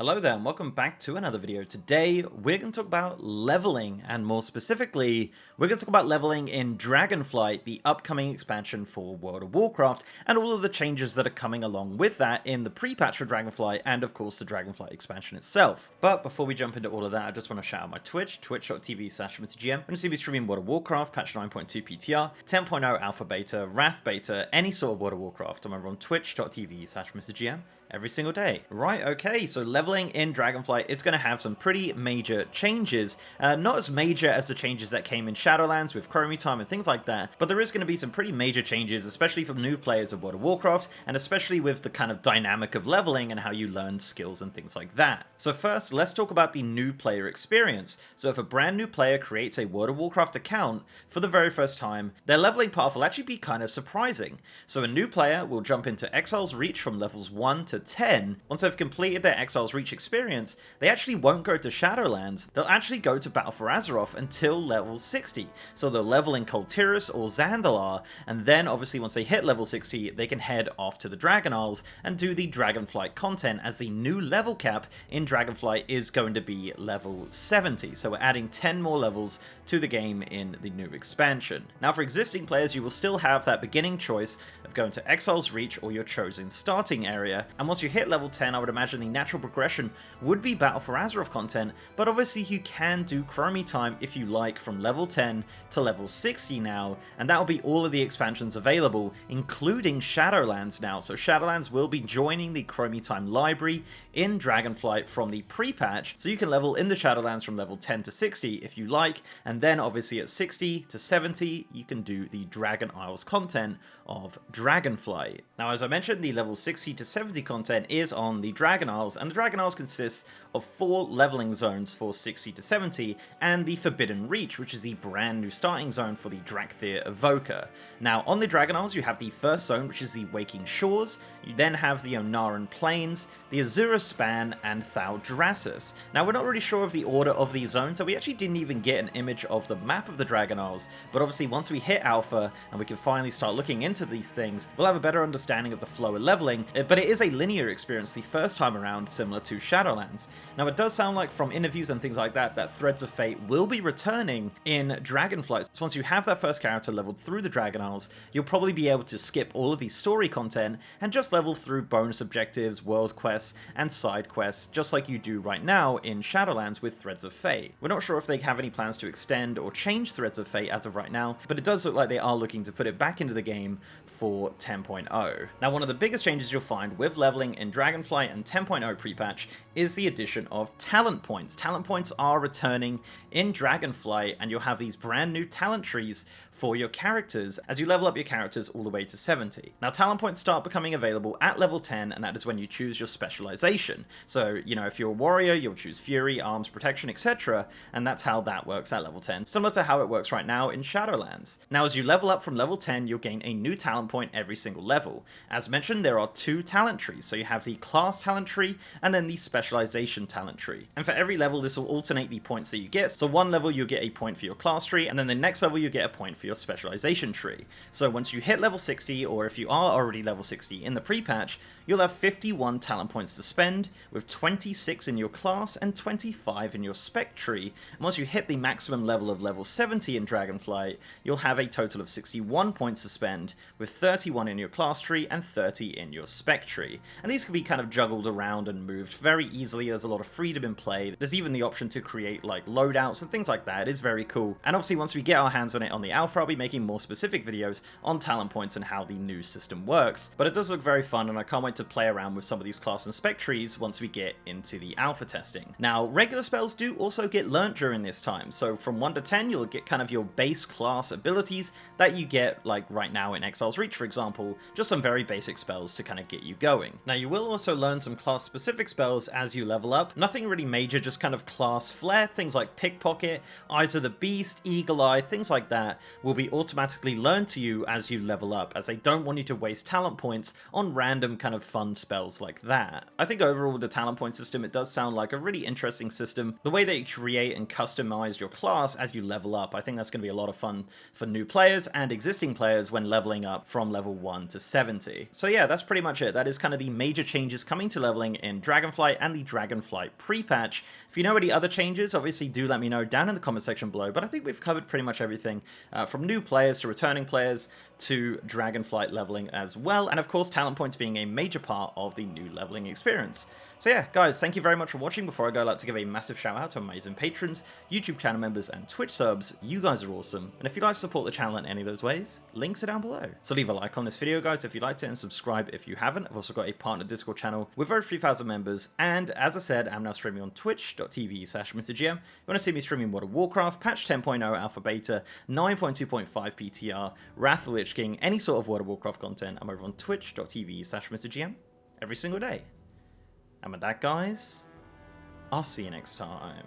Hello there and welcome back to another video. Today we're going to talk about leveling, and more specifically we're going to talk about leveling in Dragonflight, the upcoming expansion for World of Warcraft, and all of the changes that are coming along with that in the pre-patch for Dragonflight and of course the Dragonflight expansion itself. But before we jump into all of that, I just want to shout out my Twitch, twitch.tv/MrGM. I'm going to see me streaming World of Warcraft, patch 9.2 PTR, 10.0 Alpha Beta, Wrath Beta, any sort of World of Warcraft. I'm over on twitch.tv/MrGM. every single day. Right, okay, so leveling in Dragonflight is going to have some pretty major changes. Not as major as the changes that came in Shadowlands with Chromie Time and things like that, but there is going to be some pretty major changes, especially for new players of World of Warcraft, and especially with the kind of dynamic of leveling and how you learn skills and things like that. So first, let's talk about the new player experience. So if a brand new player creates a World of Warcraft account for the very first time, their leveling path will actually be kind of surprising. So a new player will jump into Exile's Reach from levels 1 to 10. Once they've completed their Exile's Reach experience, they actually won't go to Shadowlands, they'll actually go to Battle for Azeroth until level 60. So they'll level in Kul Tiras or Zandalar, and then obviously once they hit level 60, they can head off to the Dragon Isles and do the Dragonflight content, as the new level cap in Dragonflight is going to be level 70. So we're adding 10 more levels to the game in the new expansion. Now for existing players, you will still have that beginning choice of going to Exile's Reach or your chosen starting area, and once you hit level 10, I would imagine the natural progression would be Battle for Azeroth content, but obviously you can do Chromie Time if you like from level 10 to level 60 now, and that will be all of the expansions available, including Shadowlands now. So Shadowlands will be joining the Chromie Time library in Dragonflight from the pre-patch, so you can level in the Shadowlands from level 10 to 60 if you like, and then obviously at 60 to 70 you can do the Dragon Isles content of Dragonflight. Now as I mentioned, the level 60 to 70 content is on the Dragon Isles, and the Dragon Isles consists of 4 leveling zones for 60 to 70, and the Forbidden Reach, which is the brand new starting zone for the Drakthir Evoker. Now on the Dragon Isles you have the first zone, which is the Waking Shores, you then have the Onaran Plains, the Azura Span, and Thaldraszus. Now we're not really sure of the order of these zones, so we actually didn't even get an image of the map of the Dragon Isles, but obviously once we hit Alpha and we can finally start looking into these things, we'll have a better understanding of the flow of leveling, but it is a linear experience the first time around, similar to Shadowlands. Now it does sound like from interviews and things like that, that Threads of Fate will be returning in Dragonflight. So once you have that first character leveled through the Dragon Isles, you'll probably be able to skip all of the story content and just level through bonus objectives, world quests, and side quests, just like you do right now in Shadowlands with Threads of Fate. We're not sure if they have any plans to extend or change Threads of Fate as of right now, but it does look like they are looking to put it back into the game for 10.0. Now one of the biggest changes you'll find with leveling in Dragonflight and 10.0 pre-patch is the addition of talent points. Talent points are returning in Dragonflight, and you'll have these brand new talent trees for your characters as you level up your characters all the way to 70. Now talent points start becoming available at level 10, and that is when you choose your specialization. So, you know, if you're a warrior, you'll choose Fury, Arms, Protection, etc., and that's how that works at level 10, similar to how it works right now in Shadowlands. Now as you level up from level 10, you'll gain a new talent point every single level. As mentioned, there are 2 talent trees, so you have the class talent tree and then the specialization talent tree. And for every level, this will alternate the points that you get. So one level you'll get a point for your class tree, and then the next level you get a point for your specialization tree. So once you hit level 60, or if you are already level 60 in the pre-patch, you'll have 51 talent points to spend, with 26 in your class and 25 in your spec tree. And once you hit the maximum level of level 70 in Dragonflight, you'll have a total of 61 points to spend, with 31 in your class tree and 30 in your spec tree. And these can be kind of juggled around and moved very easily. There's a lot of freedom in play. There's even the option to create like loadouts and things like that. It is very cool. And obviously once we get our hands on it on the alpha, I'll be making more specific videos on talent points and how the new system works. But it does look very fun, and I can't wait to play around with some of these class and spec trees once we get into the alpha testing. Now regular spells do also get learnt during this time. So from 1 to 10 you'll get kind of your base class abilities that you get like right now in Exile's Reach, for example, just some very basic spells to kind of get you going. Now you will also learn some class specific spells as you level up. Nothing really major, just kind of class flair, things like Pickpocket, Eyes of the Beast, Eagle Eye, things like that. will be automatically learned to you as you level up, as they don't want you to waste talent points on random kind of fun spells like that. I think overall the talent point system, it does sound like a really interesting system. The way that you create and customize your class as you level up, I think that's going to be a lot of fun for new players and existing players when leveling up from level 1 to 70. So yeah, that's pretty much it. That is kind of the major changes coming to leveling in Dragonflight and the Dragonflight pre-patch. If you know any other changes, obviously do let me know down in the comment section below, but I think we've covered pretty much everything from new players to returning players to Dragonflight leveling as well, and of course talent points being a major part of the new leveling experience. So yeah, guys, thank you very much for watching. Before I go, I'd like to give a massive shout out to amazing patrons, YouTube channel members, and Twitch subs. You guys are awesome, and if you'd like to support the channel in any of those ways, links are down below. So leave a like on this video, guys, if you liked it, and subscribe if you haven't. I've also got a partner Discord channel with over 3,000 members, and as I said, I'm now streaming on twitch.tv/MrGM. You want to see me streaming World of Warcraft, patch 10.0 alpha beta, 9.2.5 PTR, Wrath of the Lich King, any sort of World of Warcraft content. I'm over on twitch.tv/MrGM every single day. And with that, guys, I'll see you next time.